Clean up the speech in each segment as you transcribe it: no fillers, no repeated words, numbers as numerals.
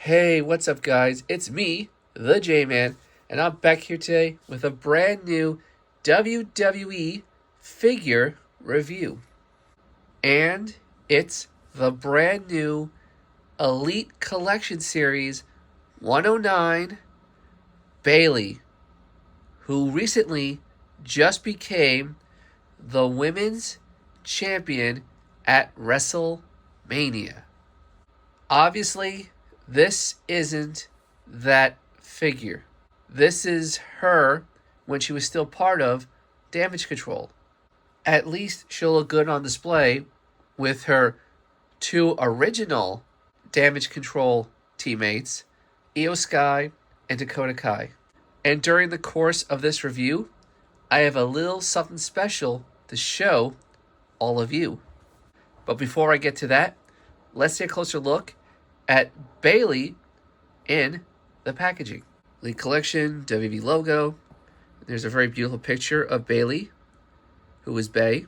Hey, what's up, guys? It's me, the J-Man, and I'm back here today with a brand new WWE figure review. And it's the brand new Elite Collection Series 109 Bayley, who recently just became the Women's Champion at Wrestlemania. Obviously, this isn't that figure. This is her when she was still part of Damage CTRL. At least she'll look good on display with her two original Damage CTRL teammates, Io Sky and Dakota Kai. And during the course of this review, I have a little something special to show all of you. But before I get to that, let's take a closer look at Bayley in the packaging. Elite Collection, WWE logo. There's a very beautiful picture of Bayley, who is Bay.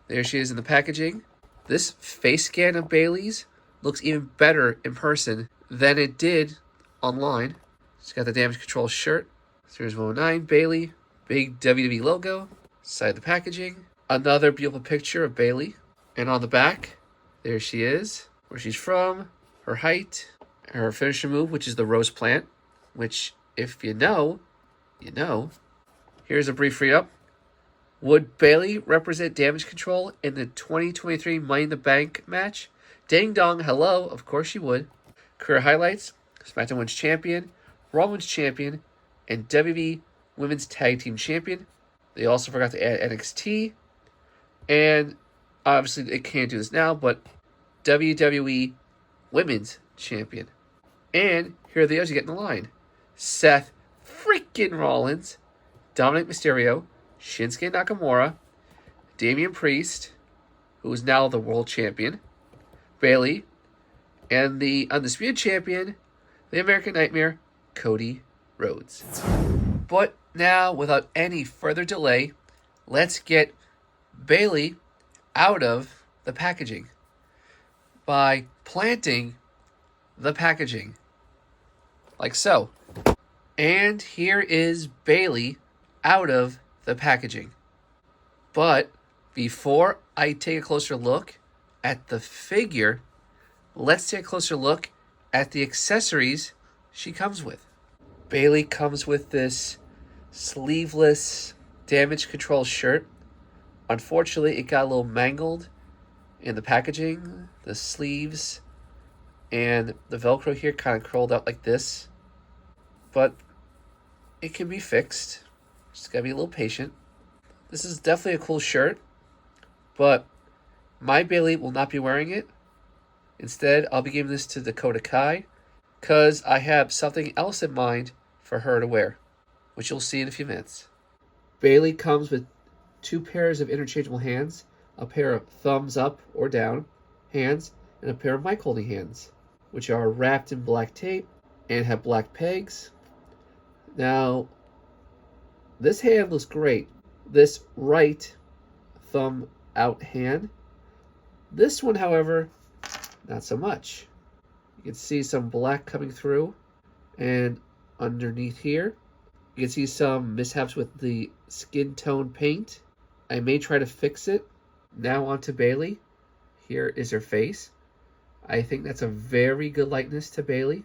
There she is in the packaging. This face scan of Bayley's looks even better in person than it did online. She's got the Damage CTRL shirt. Series 109, Bayley. Big WWE logo. Side of the packaging. Another beautiful picture of Bayley. And on the back, there she is. Where she's from. Her height, her finisher move, which is the rose plant, which, if you know, you know. Here's a brief re-up. Would Bayley represent Damage CTRL in the 2023 Money in the Bank match? Ding dong, hello, of course she would. Career highlights, SmackDown Women's Champion, Raw Women's Champion, and WWE Women's Tag Team Champion. They also forgot to add NXT, and obviously they can't do this now, but WWE Women's Champion. And here are the others you get in the line. Seth freaking Rollins, Dominic Mysterio, Shinsuke Nakamura, Damian Priest, who is now the World Champion, Bayley, and the Undisputed Champion, the American Nightmare, Cody Rhodes. But now, without any further delay, let's get Bayley out of the packaging by planting the packaging, like so. And here is Bayley out of the packaging. But before I take a closer look at the figure, let's take a closer look at the accessories she comes with. Bayley comes with this sleeveless Damage CTRL shirt. Unfortunately, it got a little mangled in the packaging. The sleeves and the Velcro here kind of curled out like this. But it can be fixed. Just gotta be a little patient. This is definitely a cool shirt, but my Bayley will not be wearing it. Instead, I'll be giving this to Dakota Kai because I have something else in mind for her to wear, which you'll see in a few minutes. Bayley comes with two pairs of interchangeable hands, a pair of thumbs up or down hands, and a pair of mic holding hands, which are wrapped in black tape and have black pegs. Now, this hand looks great. This right thumb out hand. This one, however, not so much. You can see some black coming through, and underneath here, you can see some mishaps with the skin tone paint. I may try to fix it. Now on to Bayley. Here is her face. I think that's a very good likeness to Bayley.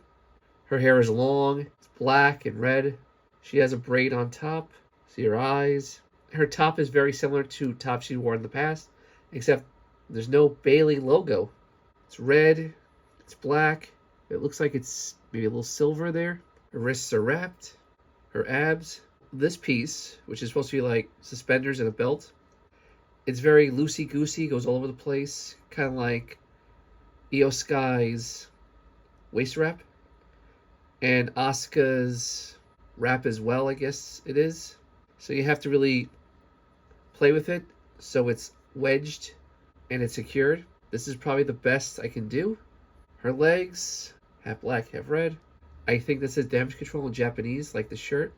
Her hair is long, it's black and red. She has a braid on top. See her eyes. Her top is very similar to tops she wore in the past, except there's no Bayley logo. It's red, it's black. It looks like it's maybe a little silver there. Her wrists are wrapped. Her abs. This piece, which is supposed to be like suspenders and a belt, it's very loosey-goosey, goes all over the place, kind of like Io Sky's waist wrap, and Asuka's wrap as well, I guess it is. So you have to really play with it so it's wedged and it's secured. This is probably the best I can do. Her legs, half black, half red. I think this is Damage CTRL in Japanese, like the shirt.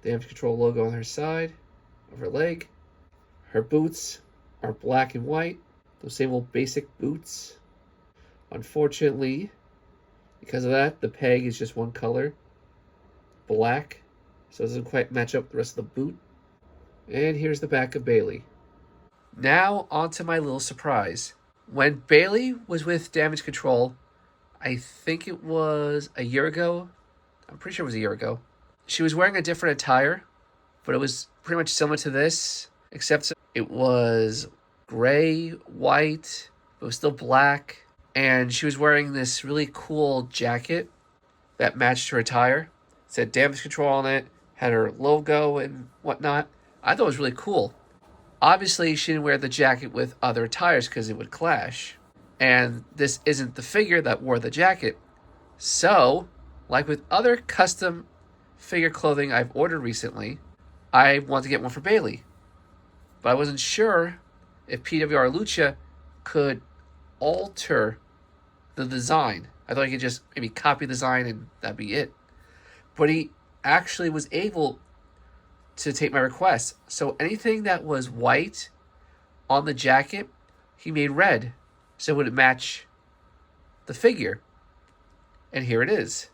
Damage CTRL logo on her side of her leg. Her boots are black and white, those same old basic boots. Unfortunately, you Because of that, the peg is just one color, black, so it doesn't quite match up with the rest of the boot. And here's the back of Bayley. Now on to my little surprise. When Bayley was with Damage CTRL, I think it was a year ago. I'm pretty sure it was a year ago. She was wearing a different attire, but it was pretty much similar to this, except it was gray, white, but it was still black. And she was wearing this really cool jacket that matched her attire. It said Damage CTRL on it, had her logo and whatnot. I thought it was really cool. Obviously, she didn't wear the jacket with other attires because it would clash. And this isn't the figure that wore the jacket. So, like with other custom figure clothing I've ordered recently, I want to get one for Bayley. But I wasn't sure if PWR Lucha could alter the design. I thought he could just maybe copy the design and that'd be it. But he actually was able to take my request. So anything that was white on the jacket, he made red so it would match the figure. And here it is.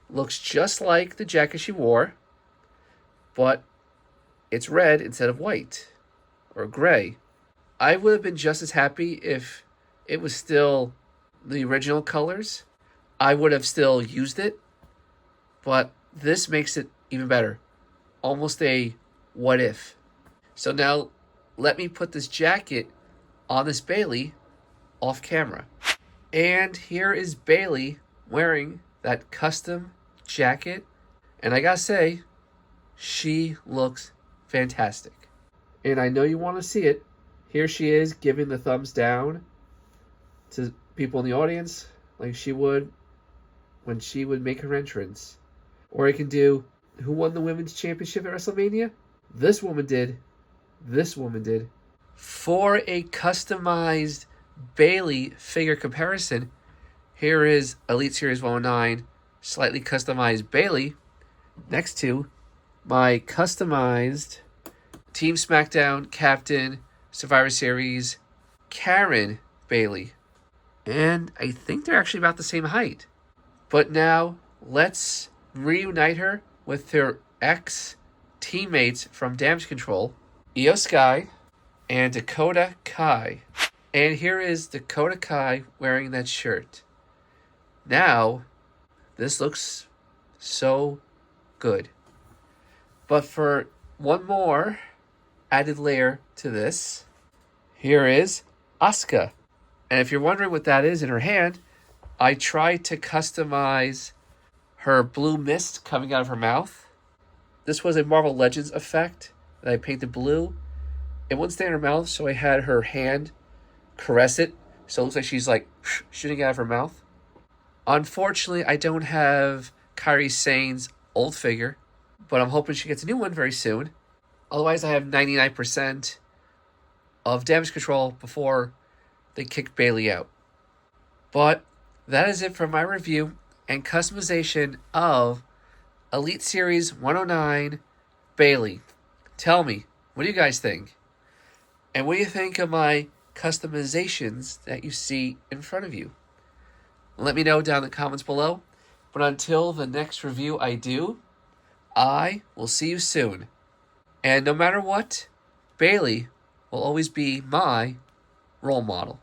Looks just like the jacket she wore, but it's red instead of white or gray. I would have been just as happy if it was still the original colors. I would have still used it, but this makes it even better. Almost a what if. So now let me put this jacket on this Bayley off camera. And here is Bayley wearing that custom jacket. And I gotta say, she looks fantastic. And I know you want to see it. Here she is giving the thumbs down to people in the audience like she would when she would make her entrance. Or I can do, who won the women's championship at WrestleMania? This woman did. This woman did. For a customized Bayley figure comparison, here is Elite Series 109, slightly customized Bayley, next to my customized Team SmackDown Captain Survivor Series Karen Bayley. And I think they're actually about the same height. But now, let's reunite her with her ex-teammates from Damage CTRL, Io Sky and Dakota Kai. And here is Dakota Kai wearing that shirt. Now, this looks so good. But for one more added layer to this, here is Asuka. And if you're wondering what that is in her hand, I tried to customize her blue mist coming out of her mouth. This was a Marvel Legends effect that I painted blue. It wouldn't stay in her mouth, so I had her hand caress it, so it looks like she's like shooting out of her mouth. Unfortunately, I don't have Kairi Sane's old figure, but I'm hoping she gets a new one very soon. Otherwise, I have 99% of Damage CTRL before they kick Bayley out. But that is it for my review and customization of Elite Series 109 Bayley. Tell me, what do you guys think? And what do you think of my customizations that you see in front of you? Let me know down in the comments below. But until the next review I do, I will see you soon. And no matter what, Bayley will always be my role model.